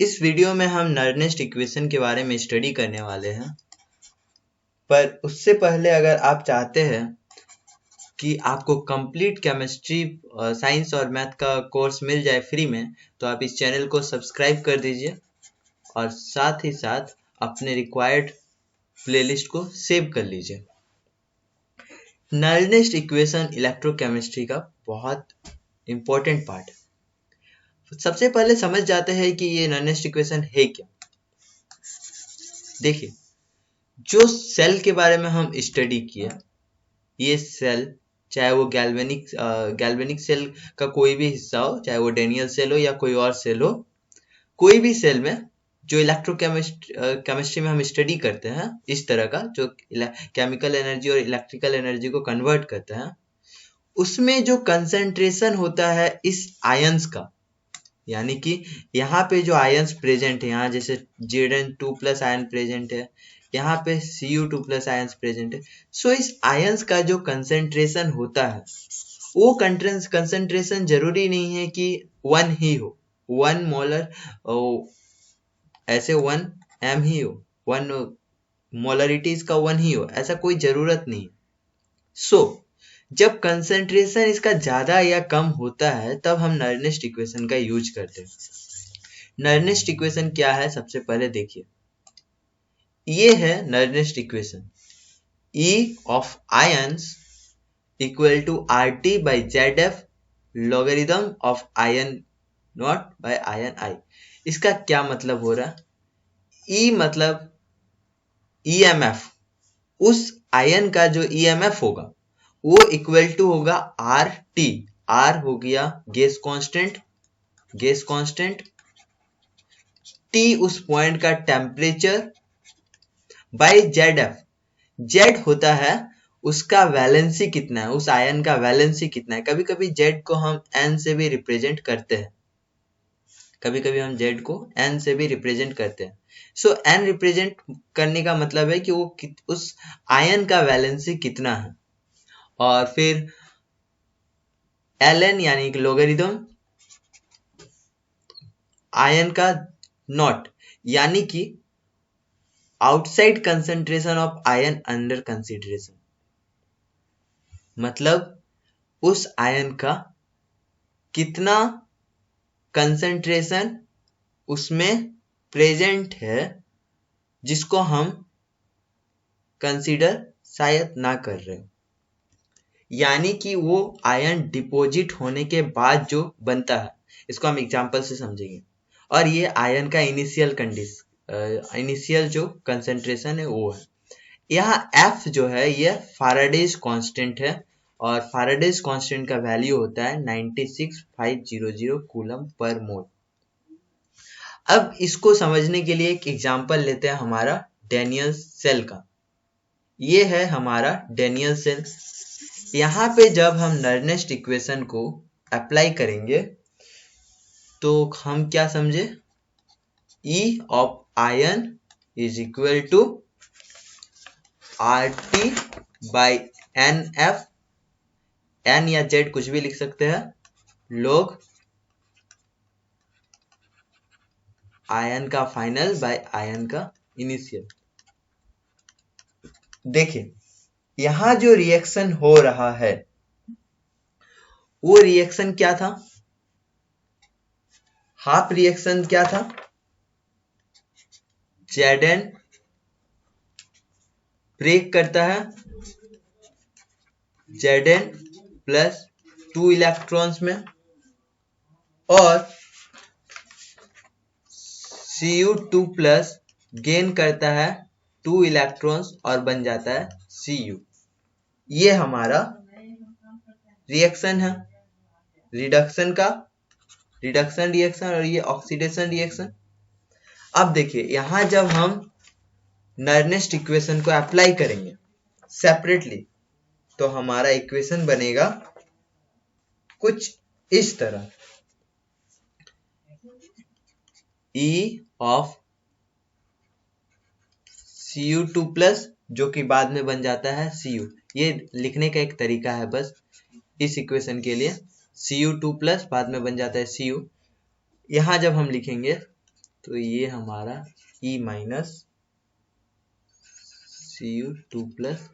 इस वीडियो में हम नर्नेस्ट इक्वेशन के बारे में स्टडी करने वाले हैं। पर उससे पहले अगर आप चाहते हैं कि आपको कंप्लीट केमिस्ट्री, साइंस और मैथ का कोर्स मिल जाए फ्री में, तो आप इस चैनल को सब्सक्राइब कर दीजिए और साथ ही साथ अपने रिक्वायर्ड प्लेलिस्ट को सेव कर लीजिए। नर्नेस्ट इक्वेशन इलेक्ट्रोकेमिस्ट्री का बहुत इंपॉर्टेंट पार्ट है। सबसे पहले समझ जाते हैं कि ये नर्नेस्ट इक्वेशन है क्या। देखिए, जो सेल के बारे में हम स्टडी किए, ये सेल चाहे वो गैल्वेनिक सेल का कोई भी हिस्सा हो, चाहे वो डेनियल सेल हो या कोई और सेल हो, कोई भी सेल में जो इलेक्ट्रोकेमिस्ट्री में हम स्टडी करते हैं, इस तरह का जो केमिकल एनर्जी और इलेक्ट्रिकल एनर्जी को कन्वर्ट करते हैं, उसमें जो कंसंट्रेशन होता है इस आयंस का, यानी कि यहाँ पे जो आयंस प्रेजेंट है, यहाँ जैसे Zn2+ आयन प्रेजेंट है, यहाँ पे Cu2+ आयंस प्रेजेंट है। सो इस आयंस का जो कंसंट्रेशन होता है, वो कंसंट्रेशन जरूरी नहीं है कि 1 ही हो, 1 मोलर ऐसे 1 m ही हो, 1 मोलरिटी इसका 1 ही हो, ऐसा कोई जरूरत नहीं। सो जब कंसंट्रेशन इसका ज्यादा या कम होता है, तब हम नर्नेस्ट इक्वेशन का यूज करते हैं। नर्नेस्ट इक्वेशन क्या है, सबसे पहले देखिए, ये है नर्नेस्ट equation. E of ions equal to RT by ZF logarithm of ion naught by ion I। इसका क्या मतलब हो रहा है? E मतलब EMF, उस आयन का जो EMF होगा वो इक्वल टू होगा RT। R हो गया गैस कांस्टेंट, T उस पॉइंट का टेम्परेचर, बाय ZF। Z होता है उसका वैलेंसी कितना है, उस आयन का वैलेंसी कितना है। कभी कभी Z को हम N से भी रिप्रेजेंट करते हैं, सो N रिप्रेजेंट करने का मतलब है कि वो उस आयन का वैलेंसी कितना है। और फिर Ln यानी कि लोगरिथम आयन का नॉट, यानी कि outside concentration of ion under consideration, मतलब उस आयन का कितना कंसंट्रेशन उसमें प्रेजेंट है जिसको हम कंसीडर शायद ना कर रहे हो, यानी कि वो आयन डिपॉजिट होने के बाद जो बनता है। इसको हम एग्जांपल से समझेंगे। और ये आयन का इनिशियल जो कंसंट्रेशन है वो है। यहाँ F जो है ये फैराडेज कांस्टेंट है, और फैराडेज कांस्टेंट का वैल्यू होता है 96500 कूलम पर मोल। अब इसको समझने के लिए एक एग्जांपल लेते हैं हमारा डेनियल सेल का। ये है हमारा डेनियल सेल। यहाँ पे जब हम नर्नेस्ट इक्वेशन को अप्लाई करेंगे तो हम क्या समझे, E of ion is equal to RT by NF, N या Z कुछ भी लिख सकते हैं, log आयन का फाइनल बाय आयन का इनिशियल। देखिए, यहां जो रिएक्शन हो रहा है वो रिएक्शन क्या था, हाफ रिएक्शन क्या था, Zn ब्रेक करता है Zn प्लस 2 इलेक्ट्रॉन्स में, और Cu2+ गेन करता है 2 इलेक्ट्रॉन्स और बन जाता है Cu। ये हमारा रिएक्शन है, रिडक्शन रिएक्शन, और ये ऑक्सीडेशन रिएक्शन। अब देखिए, यहां जब हम नर्नेस्ट इक्वेशन को अप्लाई करेंगे सेपरेटली, तो हमारा इक्वेशन बनेगा कुछ इस तरह, E of Cu2+ जो कि बाद में बन जाता है Cu। ये लिखने का एक तरीका है बस इस इक्वेशन के लिए, Cu2+ बाद में बन जाता है Cu। यहां जब हम लिखेंगे तो ये हमारा E minus Cu2 plus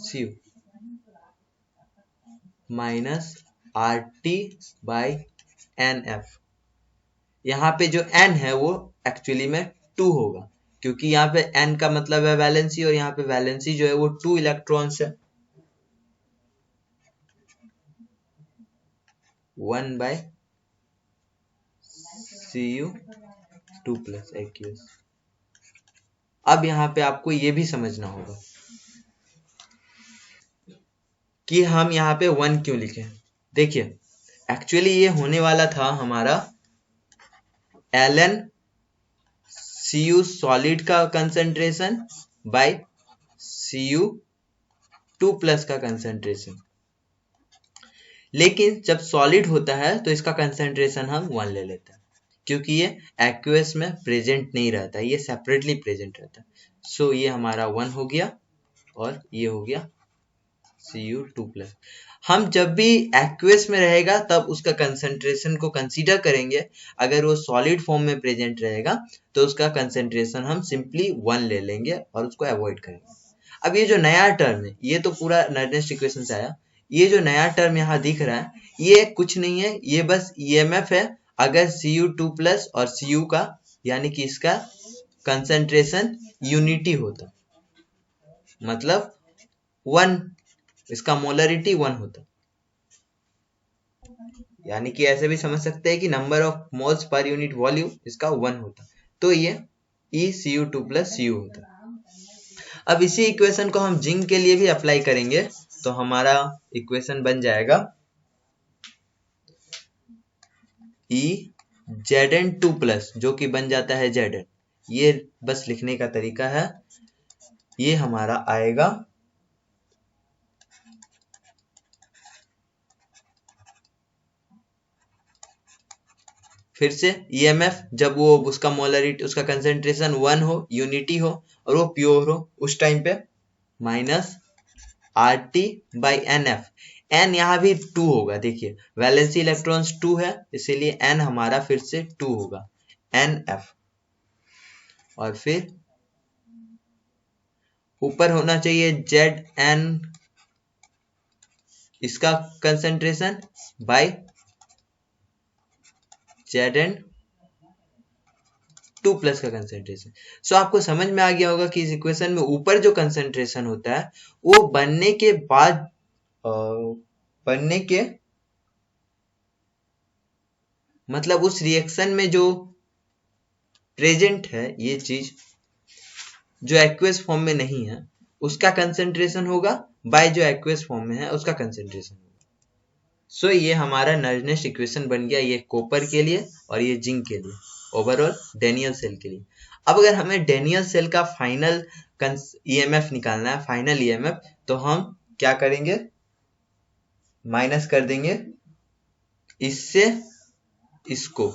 Cu minus RT by NF। यहाँ पे जो N है वो एक्चुअली में 2 होगा, क्योंकि यहाँ पे N का मतलब है वैलेंसी, और यहाँ पे वैलेंसी जो है वो 2 इलेक्ट्रॉन्स है। 1 बाय Cu2 प्लस aqueous। अब यहाँ पे आपको ये भी समझना होगा कि हम यहाँ पे 1 क्यों लिखे। देखिए, एक्चुअली ये होने वाला था हमारा Ln Cu सॉलिड का कंसंट्रेशन बाय Cu2 प्लस का कंसंट्रेशन। लेकिन जब सॉलिड होता है तो इसका कंसंट्रेशन हम 1 ले लेते हैं, क्योंकि ये एक्वेस में प्रेजेंट नहीं रहता, ये सेपरेटली प्रेजेंट रहता है। सो ये हमारा 1 हो गया और ये हो गया Cu2 प्लस। हम जब भी एक्वेस में रहेगा तब उसका कंसंट्रेशन को कंसीडर करेंगे। अगर वो सॉलिड फॉर्म में प्रेजेंट रहेगा तो उसका कंसंट्रेशन हम सिंपली 1 ले लेंगे और उसको अवॉइड करेंगे। अब ये जो नया टर्म है, ये तो पूरा नर्नेस्ट इक्वेशन से आया। ये जो नया टर्म यहाँ दिख रहा है, ये कुछ नहीं है, ये बस EMF है। अगर Cu2 प्लस और Cu का यानी कि इसका कंसंट्रेशन यूनिटी होता, मतलब 1, इसका मोलरिटी 1 होता, यानी कि ऐसे भी समझ सकते हैं कि number of moles per unit volume इसका 1 होता, तो ये ECU2 प्लस Cu होता। अब इसी इक्वेशन को हम जिंक के लिए भी अप्लाई करेंगे, तो हमारा इक्वेशन बन जाएगा Zn2 प्लस, जो कि बन जाता है Zn। ये बस लिखने का तरीका है। ये हमारा आएगा फिर से EMF, जब वो उसका मोलरिटी, उसका कंसेंट्रेशन 1 हो, यूनिटी हो और वो प्योर हो, उस टाइम पे minus RT by NF। N यहाँ भी 2 होगा, देखिए वैलेंसी इलेक्ट्रॉन्स 2 है, इसीलिए N हमारा फिर से 2 होगा, NF। और फिर ऊपर होना चाहिए Zn, इसका कंसेंट्रेशन बाई Zn2 प्लस का कंसेंट्रेशन। सो आपको समझ में आ गया होगा कि इस इक्वेशन में ऊपर जो कंसेंट्रेशन होता है वो बनने के बाद, बनने के मतलब उस रिएक्शन में जो प्रेजेंट है, ये चीज जो एक्वेस फॉर्म में नहीं है उसका कंसेंट्रेशन होगा, बाय जो एक्वेस फॉर्म में है उसका कंसेंट्रेशन होगा। सो ये हमारा नर्नेस्ट इक्वेशन बन गया, ये कॉपर के लिए और ये जिंक के लिए, ओवरऑल डेनियल सेल के लिए। अब अगर हमें डेनियल सेल का फाइनल EMF निकालना है, फाइनल EMF, तो हम क्या करेंगे, माइनस कर देंगे इससे इसको,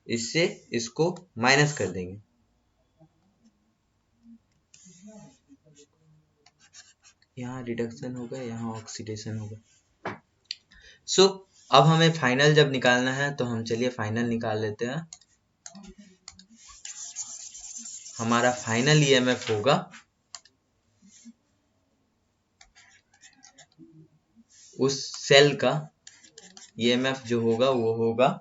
इससे इसको माइनस कर देंगे। यहाँ रिडक्शन होगा, यहाँ ऑक्सीडेशन होगा। सो अब हमें फाइनल जब निकालना है तो हम चलिए फाइनल निकाल लेते हैं। हमारा फाइनल EMF होगा उस सेल का EMF जो होगा वो होगा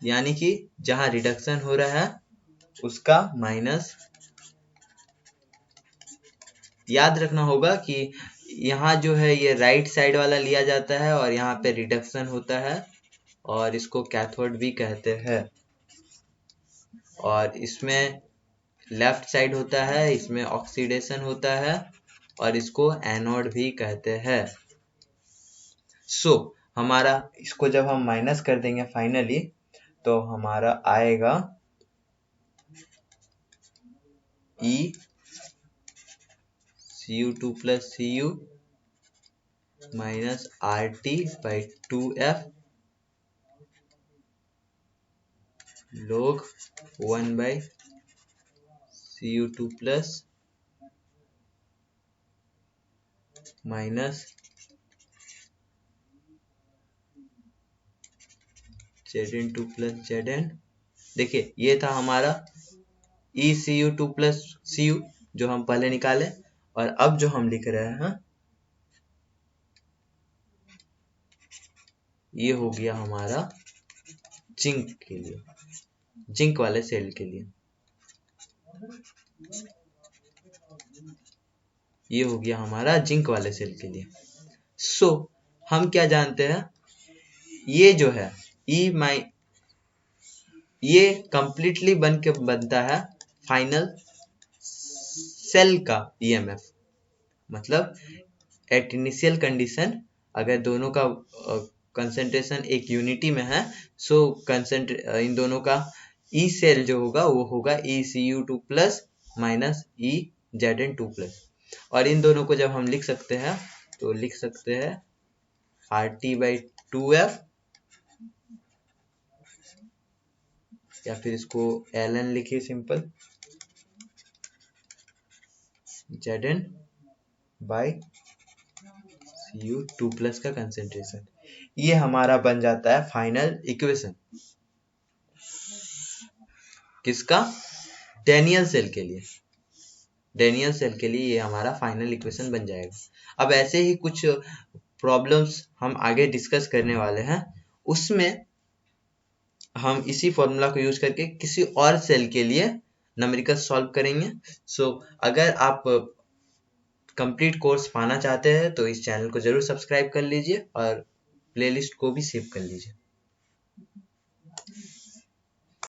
यानी कि जहां रिडक्शन हो रहा है उसका माइनस। याद रखना होगा कि यहाँ जो है ये राइट साइड वाला लिया जाता है और यहाँ पे रिडक्शन होता है और इसको कैथोड भी कहते हैं, और इसमें लेफ्ट साइड होता है, इसमें ऑक्सीडेशन होता है और इसको एनोड भी कहते हैं। सो हमारा इसको जब हम माइनस कर देंगे फाइनली, तो हमारा आएगा Cu2 plus Cu minus RT by 2F log 1 by Cu2 plus minus Zn2 plus Zn। देखिए ये था हमारा ECU2 प्लस Cu जो हम पहले निकाले, और अब जो हम लिख रहे हैं ये हो गया हमारा जिंक के लिए, जिंक वाले सेल के लिए। ये हो गया हमारा जिंक वाले सेल के लिए। सो हम क्या जानते हैं, ये जो है ये कंप्लीटली बन के बनता है फाइनल सेल का EMF। मतलब एट इनिशियल कंडीशन अगर दोनों का कंसंट्रेशन एक यूनिटी में है, सो इन दोनों का ई सेल जो होगा वो होगा ECU2 plus minus EZn2 plus. और इन दोनों को जब हम लिख सकते हैं तो लिख सकते हैं RT/2F, या फिर इसको Ln लिखिए simple, Zn by Cu2 plus का कंसेंट्रेशन। ये हमारा बन जाता है फाइनल इक्वेशन किसका, डेनियल सेल के लिए। डेनियल सेल के लिए ये हमारा फाइनल इक्वेशन बन जाएगा। अब ऐसे ही कुछ प्रॉब्लम्स हम आगे डिस्कस करने वाले हैं, उसमें हम इसी फॉर्मूला को यूज करके किसी और सेल के लिए न्यूमेरिकल सॉल्व करेंगे। सो अगर आप कंप्लीट कोर्स पाना चाहते हैं तो इस चैनल को जरूर सब्सक्राइब कर लीजिए और प्लेलिस्ट को भी सेव कर लीजिए।